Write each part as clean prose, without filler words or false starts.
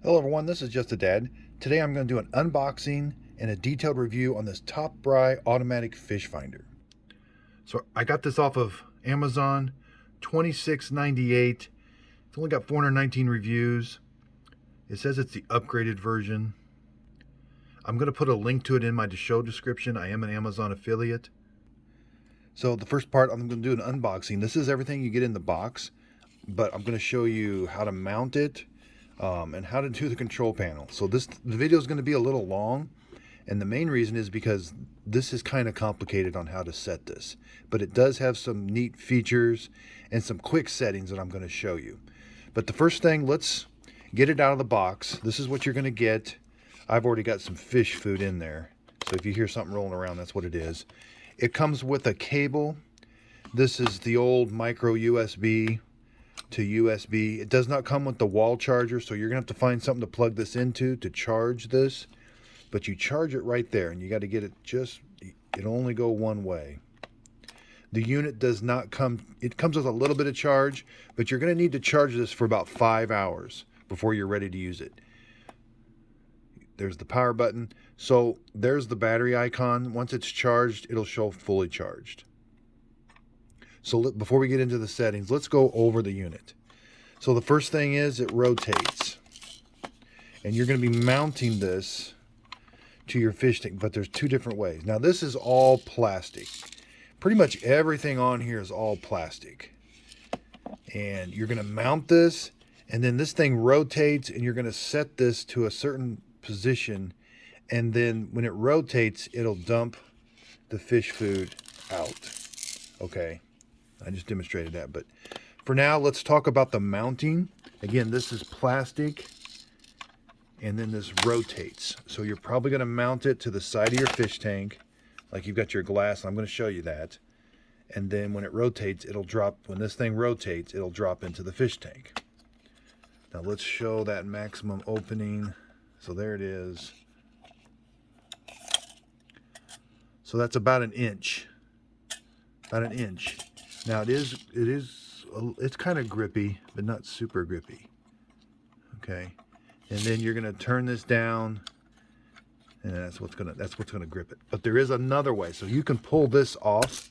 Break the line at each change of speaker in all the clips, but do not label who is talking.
Hello everyone, this is Just a Dad. Today I'm going to do an unboxing and a detailed review on this Top Bry automatic fish finder. So I got this off of Amazon, $26.98. It's only got 419 reviews. It says it's the upgraded version. I'm going to put a link to it in my show description. I am an Amazon affiliate. So the first part, I'm going to do an unboxing. This is everything you get in the box, but I'm going to show you how to mount it. And how to do the control panel. So the video is going to be a little long, and the main reason is because this is kind of complicated on how to set this, but it does have some neat features and some quick settings that I'm going to show you. But the first thing, let's get it out of the box. This is what you're going to get. I've already got some fish food in there, so if you hear something rolling around, that's what it is. It comes with a cable. This is the old micro USB to USB. It does not come with the wall charger, so you're gonna have to find something to plug this into to charge this, but you charge it right there, and you got to get it it'll only go one way. The unit does not come, it comes with a little bit of charge, but you're going to need to charge this for about 5 hours before you're ready to use it. There's the power button. So there's the battery icon. Once it's charged, it'll show fully charged. So before we get into the settings, let's go over the unit. So the first thing is it rotates. And you're going to be mounting this to your fish tank, but there's two different ways. Now this is all plastic. Pretty much everything on here is all plastic. And you're going to mount this, and then this thing rotates, and you're going to set this to a certain position, and then when it rotates, it'll dump the fish food out. Okay. I just demonstrated that, but for now, let's talk about the mounting. Again, this is plastic, and then this rotates. So you're probably going to mount it to the side of your fish tank, like you've got your glass. I'm going to show you that. And then when it rotates, it'll drop. When this thing rotates, it'll drop into the fish tank. Now let's show that maximum opening. So there it is. So that's about an inch. About an inch. Now it's kind of grippy, but not super grippy. Okay, and then you're gonna turn this down, and that's what's gonna grip it. But there is another way, so you can pull this off.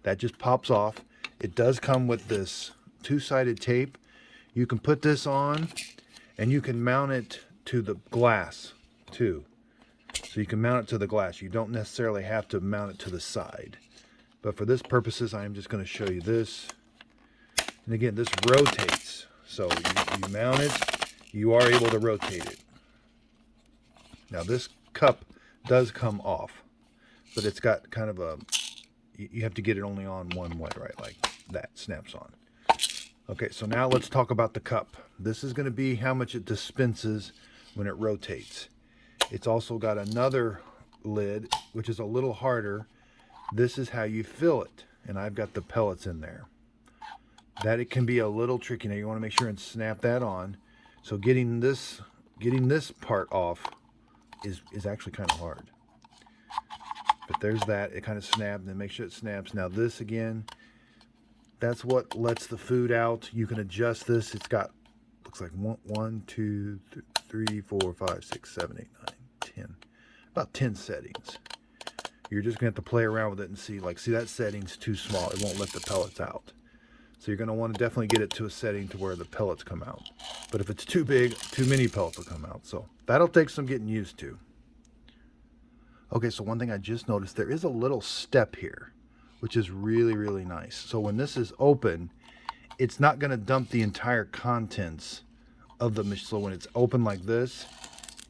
That just pops off. It does come with this two-sided tape. You can put this on, and you can mount it to the glass too. So you can mount it to the glass. You don't necessarily have to mount it to the side. But for this purposes, I am just going to show you this. And again, this rotates. So you mount it, you are able to rotate it. Now this cup does come off, but it's got kind of a, you have to get it only on one way, right? Like that snaps on. Okay, so now let's talk about the cup. This is going to be how much it dispenses when it rotates. It's also got another lid, which is a little harder. This is how you fill it, and I've got the pellets in there. That it can be a little tricky. Now you want to make sure and snap that on. So getting this part off is actually kind of hard. But there's that. It kind of snapped, and then make sure it snaps. Now this again, that's what lets the food out. You can adjust this. It's got, looks like 1, 2, 3, 4, 5, 6, 7, 8, 9, 10. About 10 settings. You're just going to have to play around with it and see, like, see that setting's too small. It won't let the pellets out. So you're going to want to definitely get it to a setting to where the pellets come out. But if it's too big, too many pellets will come out. So that'll take some getting used to. Okay, so one thing I just noticed, there is a little step here, which is really, really nice. So when this is open, it's not going to dump the entire contents of the machine. So when it's open like this,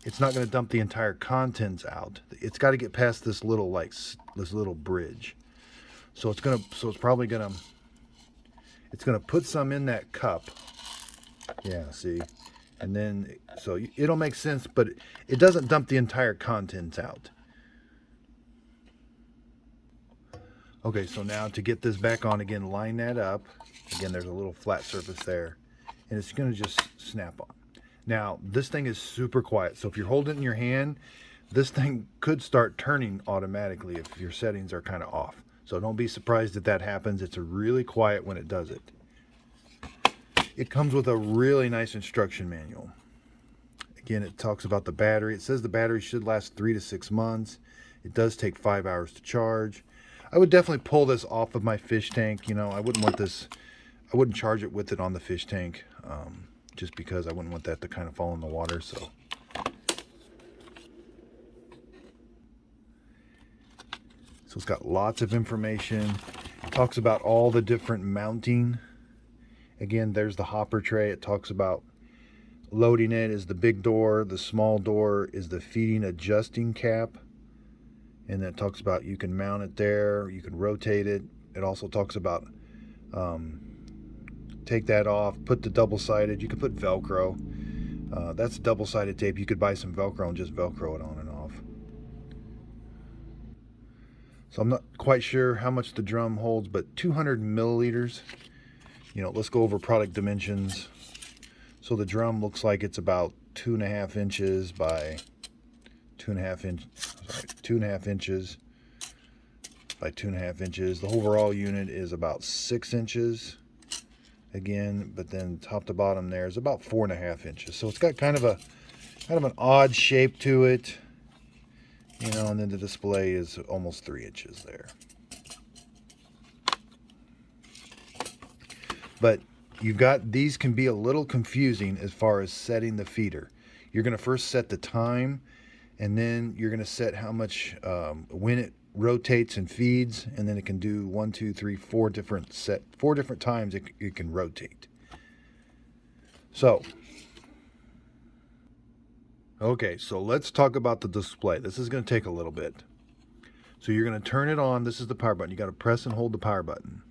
it's not going to dump the entire contents out. It's got to get past this little, like, this little bridge. So it's probably going to put some in that cup. Yeah, see? And then, so it'll make sense, but it doesn't dump the entire contents out. Okay, so now to get this back on again, line that up. Again, there's a little flat surface there, and it's going to just snap on. Now, this thing is super quiet, so if you're holding it in your hand, this thing could start turning automatically if your settings are kind of off. So don't be surprised if that happens. It's really quiet when it does it. It comes with a really nice instruction manual. Again, it talks about the battery. It says the battery should last 3 to 6 months. It does take 5 hours to charge. I would definitely pull this off of my fish tank. You know, I wouldn't want this, I wouldn't charge it with it on the fish tank, just because I wouldn't want that to kind of fall in the water. So it's got lots of information. It talks about all the different mounting. Again, there's the hopper tray. It talks about loading it is the big door. The small door is the feeding adjusting cap. And then it talks about you can mount it there. You can rotate it. It also talks about take that off, put the double-sided. You could put Velcro. That's double-sided tape. You could buy some Velcro and just Velcro it on and off. So I'm not quite sure how much the drum holds, but 200 milliliters. You know, let's go over product dimensions. So the drum looks like it's about 2.5 inches by 2.5 inches by 2.5 inches. The overall unit is about 6 inches. Again, but then top to bottom there is about 4.5 inches. So it's got kind of an odd shape to it. You know, and then the display is almost 3 inches there. But you've got, these can be a little confusing as far as setting the feeder. You're going to first set the time, and then you're going to set how much, when it rotates and feeds, and then it can do 1, 2, 3, 4 different times it can rotate. So, okay, so let's talk about the display. This is going to take a little bit. So you're going to turn it on. This is the power button. You got to press and hold the power button.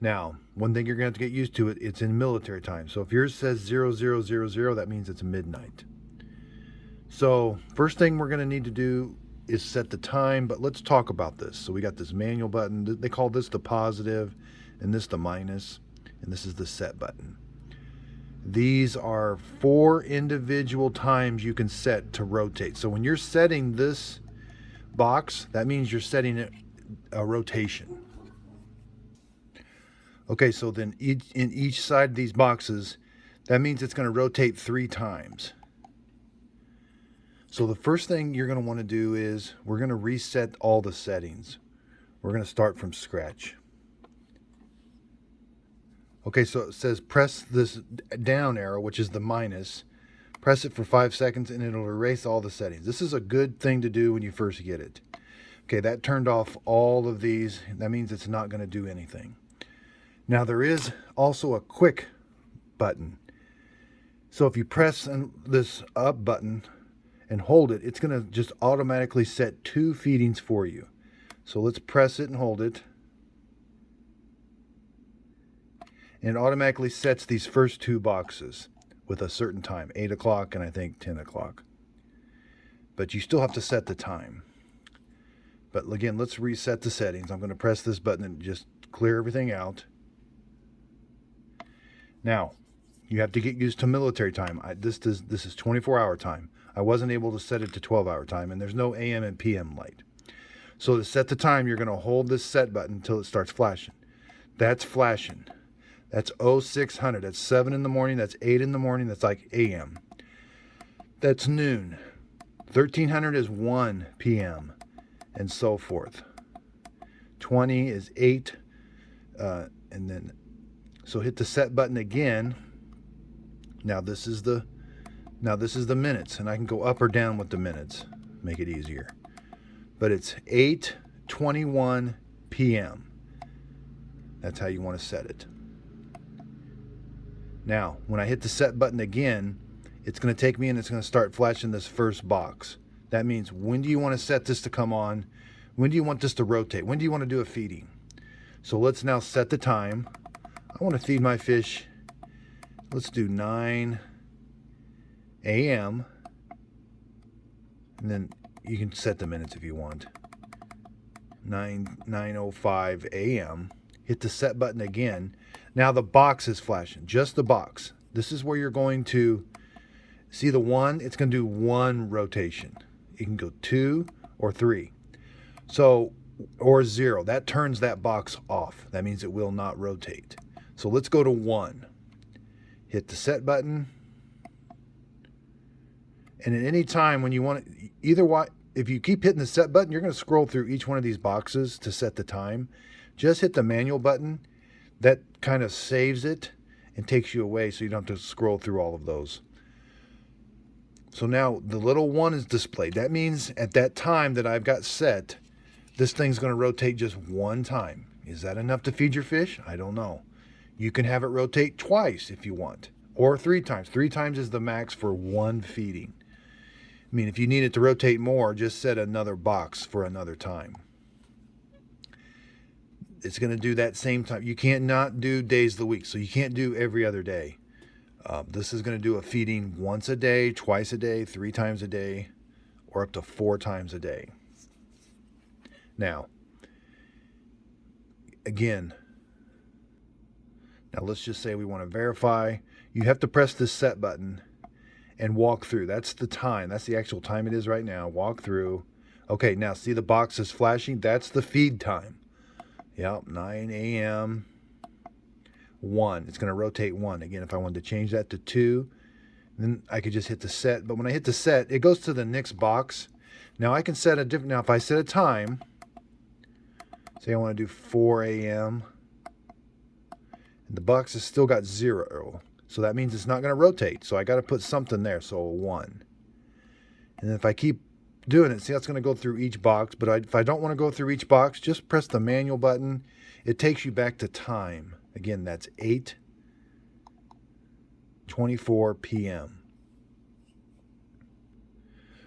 Now, one thing you're going to have to get used to, it's in military time. So if yours says 0000, that means it's midnight. So first thing we're going to need to do is set the time, but let's talk about this. So we got this manual button. They call this the positive, and this the minus, and this is the set button. These are 4 individual times you can set to rotate. So when you're setting this box, that means you're setting it a rotation. Okay, so then in each side of these boxes, that means it's going to rotate 3 times. So the first thing you're going to want to do is we're going to reset all the settings. We're going to start from scratch. Okay, so it says press this down arrow, which is the minus. Press it for 5 seconds and it'll erase all the settings. This is a good thing to do when you first get it. Okay, that turned off all of these. That means it's not going to do anything. Now there is also a quick button. So if you press this up button and hold it, it's going to just automatically set 2 feedings for you. So let's press it and hold it. And it automatically sets these first 2 boxes with a certain time, 8 o'clock and I think 10 o'clock. But you still have to set the time. But again, let's reset the settings. I'm going to press this button and just clear everything out. Now, you have to get used to military time. This is 24-hour time. I wasn't able to set it to 12-hour time, and there's no AM and PM light. So to set the time, you're going to hold this set button until it starts flashing. That's flashing. That's 0600. That's 7 in the morning. That's 8 in the morning. That's like AM. That's noon. 1300 is 1 PM, and so forth. 20 is 8, and then so hit the set button again. Now this is the minutes, and I can go up or down with the minutes, make it easier. But it's 8:21 PM. That's how you want to set it. Now, when I hit the set button again, it's going to take me and it's going to start flashing this first box. That means when do you want to set this to come on? When do you want this to rotate? When do you want to do a feeding? So let's now set the time. I want to feed my fish. Let's do 9 AM. And then you can set the minutes if you want. 9:05 AM. Hit the set button again. Now the box is flashing, just the box. This is where you're going to see the 1. It's going to do 1 rotation. You can go 2 or 3. So, or 0. That turns that box off. That means it will not rotate. So let's go to 1. Hit the set button. And at any time when you want to, if you keep hitting the set button, you're going to scroll through each one of these boxes to set the time. Just hit the manual button. That kind of saves it and takes you away so you don't have to scroll through all of those. So now the little 1 is displayed. That means at that time that I've got set, this thing's going to rotate just 1 time. Is that enough to feed your fish? I don't know. You can have it rotate twice if you want, or 3 times. 3 times is the max for 1 feeding. I mean, if you need it to rotate more, just set another box for another time. It's going to do that same time. You can't not do days of the week, so you can't do every other day. This is going to do a feeding once a day, twice a day, 3 times a day, or up to 4 times a day. Now, again, now let's just say we want to verify. You have to press this set button and walk through. That's the time. That's the actual time it is right now. Walk through. Okay, now see the box is flashing? That's the feed time. Yep, 9 a.m. 1. It's going to rotate 1. Again, if I wanted to change that to 2, then I could just hit the set. But when I hit the set, it goes to the next box. Now I can set a different. Now if I set a time, say I want to do 4 a.m. and the box has still got 0, so that means it's not going to rotate. So I got to put something there. So a 1. And then if I keep doing it, see, that's going to go through each box. But if I don't want to go through each box, just press the manual button. It takes you back to time. Again, that's 8:24 p.m.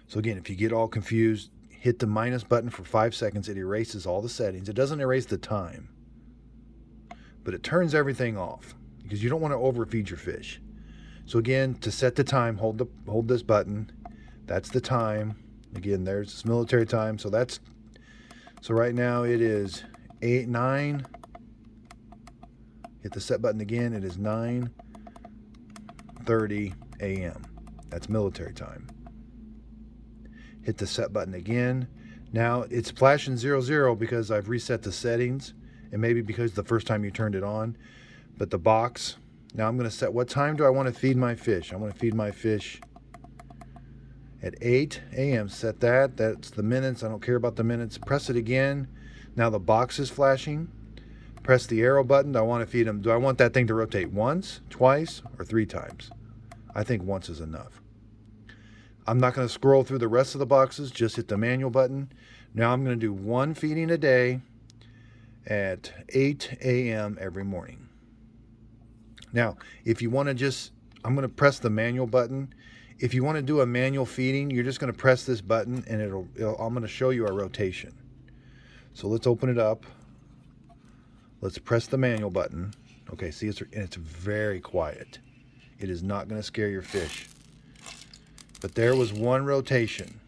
So again, if you get all confused, hit the minus button for 5 seconds. It erases all the settings. It doesn't erase the time, but it turns everything off because you don't want to overfeed your fish. So again, to set the time, hold this button. That's the time. Again, there's this military time. So right now it is 9. Hit the set button again. It is 9:30 a.m. That's military time. Hit the set button again. Now it's flashing 00 because I've reset the settings, and maybe because the first time you turned it on. But the box, now I'm going to set what time do I want to feed my fish. I want to feed my fish at 8 a.m. Set that. That's the minutes. I don't care about the minutes. Press it again. Now the box is flashing. Press the arrow button. Do I want to feed them? Do I want that thing to rotate once, twice, or 3 times? I think once is enough. I'm not going to scroll through the rest of the boxes. Just hit the manual button. Now I'm going to do 1 feeding a day at 8 a.m. every morning. Now, if you want to I'm going to press the manual button. If you want to do a manual feeding, you're just going to press this button, and I'm going to show you a rotation. So let's open it up. Let's press the manual button. Okay, see, it's very quiet. It is not going to scare your fish. But there was 1 rotation,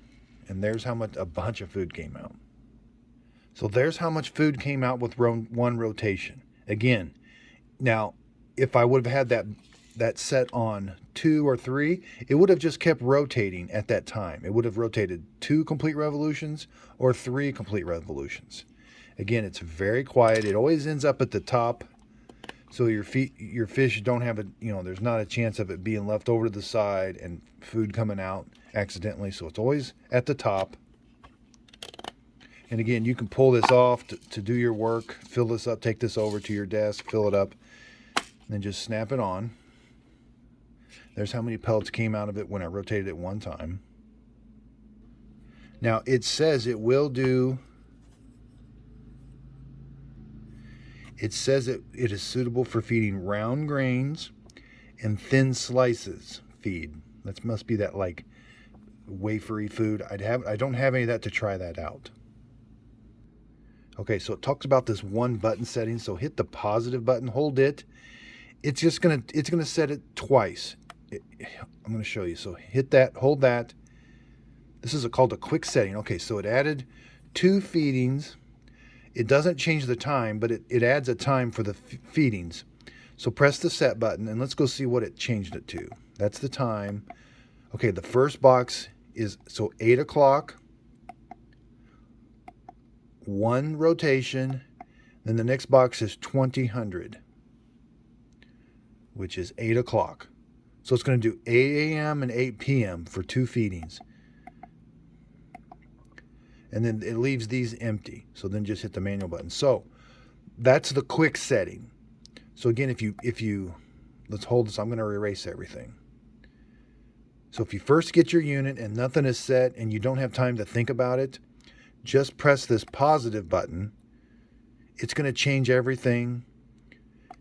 and there's how much a bunch of food came out. So there's how much food came out with 1 rotation. Again, now, if I would have had that set on 2 or 3, it would have just kept rotating at that time. It would have rotated 2 complete revolutions or 3 complete revolutions. Again, it's very quiet. It always ends up at the top, so your fish don't have there's not a chance of it being left over to the side and food coming out accidentally. So it's always at the top. And again, you can pull this off to do your work, fill this up, take this over to your desk, fill it up, and then just snap it on. There's how many pellets came out of it when I rotated it 1 time. Now it says it will do. It says it is suitable for feeding round grains and thin slices feed. That must be that like wafery food. I don't have any of that to try that out. Okay, so it talks about this 1 button setting. So hit the positive button, hold it. It's gonna set it twice. I'm gonna show you. So hit that, hold that. This is called a quick setting. Okay, so it added 2 feedings. It doesn't change the time, but it adds a time for the feedings. So press the set button, and let's go see what it changed it to. That's the time. Okay, the first box is, 8 o'clock, 1 rotation, then the next box is 2000, which is 8 o'clock. So it's going to do 8 a.m. and 8 p.m. for 2 feedings. And then it leaves these empty. So then just hit the manual button. So that's the quick setting. So again, if you let's hold this, I'm going to erase everything. So if you first get your unit and nothing is set and you don't have time to think about it, just press this positive button. It's going to change everything.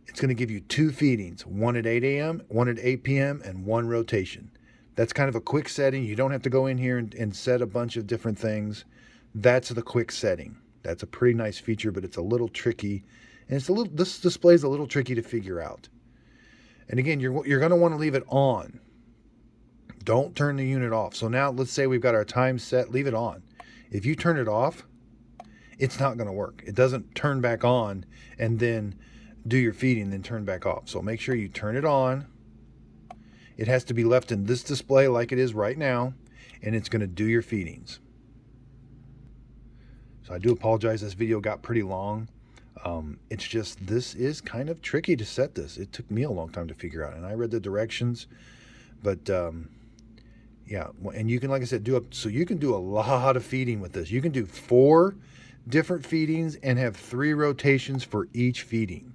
It's going to give you 2 feedings, one at 8 a.m., one at 8 p.m., and 1 rotation. That's kind of a quick setting. You don't have to go in here and set a bunch of different things. That's the quick setting. That's a pretty nice feature, but it's a little tricky. And this display is a little tricky to figure out. And again, you're going to want to leave it on. Don't turn the unit off. So now let's say we've got our time set, leave it on. If you turn it off, it's not going to work. It doesn't turn back on and then do your feeding, then turn back off. So make sure you turn it on. It has to be left in this display like it is right now, and it's going to do your feedings. So I do apologize, this video got pretty long. It's just, this is kind of tricky to set this. It took me a long time to figure out, and I read the directions, but yeah, and you can, like I said, so you can do a lot of feeding with this. You can do 4 different feedings and have 3 rotations for each feeding.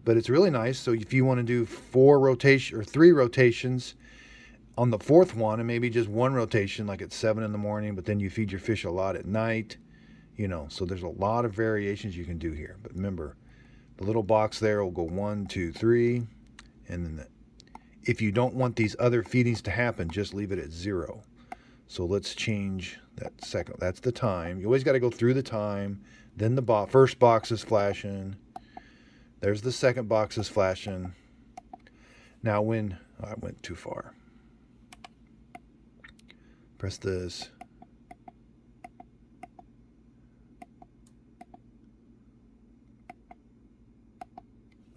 But it's really nice. So if you want to do 3 rotations on the 4th one, and maybe just 1 rotation, like at 7 in the morning, but then you feed your fish a lot at night, you know, so there's a lot of variations you can do here. But remember, the little box there will go 1, 2, 3, and then if you don't want these other feedings to happen, just leave it at 0. So let's change that second. That's the time. You always got to go through the time. Then the first box is flashing. There's the second box is flashing. Now when, I went too far. Press this.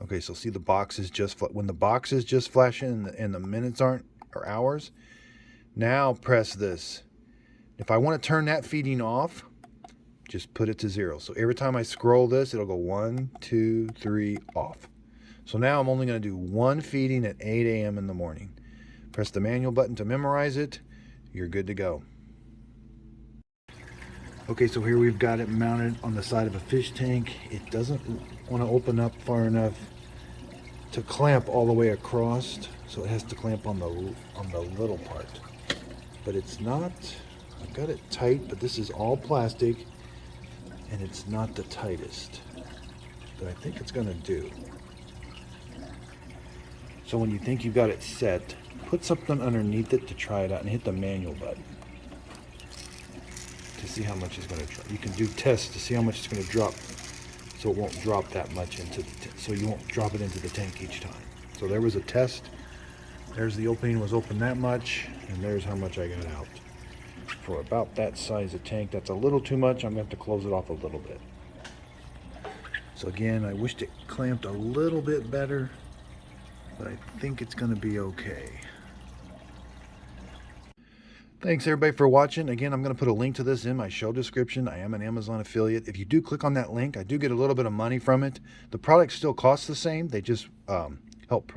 Okay, so see the box is just, when the box is just flashing and the minutes aren't, or hours, now press this. If I want to turn that feeding off, just put it to 0. So every time I scroll this, it'll go 1, 2, 3, off. So now I'm only going to do 1 feeding at 8 a.m. in the morning. Press the manual button to memorize it. You're good to go. Okay, so here we've got it mounted on the side of a fish tank. It doesn't want to open up far enough to clamp all the way across, so it has to clamp on the little part. But it's not, I've got it tight, but this is all plastic. And it's not the tightest, but I think it's going to do. So when you think you've got it set, put something underneath it to try it out and hit the manual button to see how much it's going to drop. You can do tests to see how much it's going to drop, so it won't drop that much into so you won't drop it into the tank each time. So there was a test. There's the opening was open that much, and there's how much I got out. For about that size of tank, that's a little too much. I'm going to have to close it off a little bit. So again, I wished it clamped a little bit better, but I think it's going to be okay. Thanks everybody for watching. Again, I'm going to put a link to this in my show description. I am an Amazon affiliate. If you do click on that link, I do get a little bit of money from it. The product still costs the same. They just help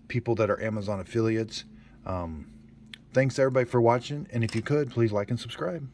people that are Amazon affiliates. Thanks everybody for watching, and if you could, please like and subscribe.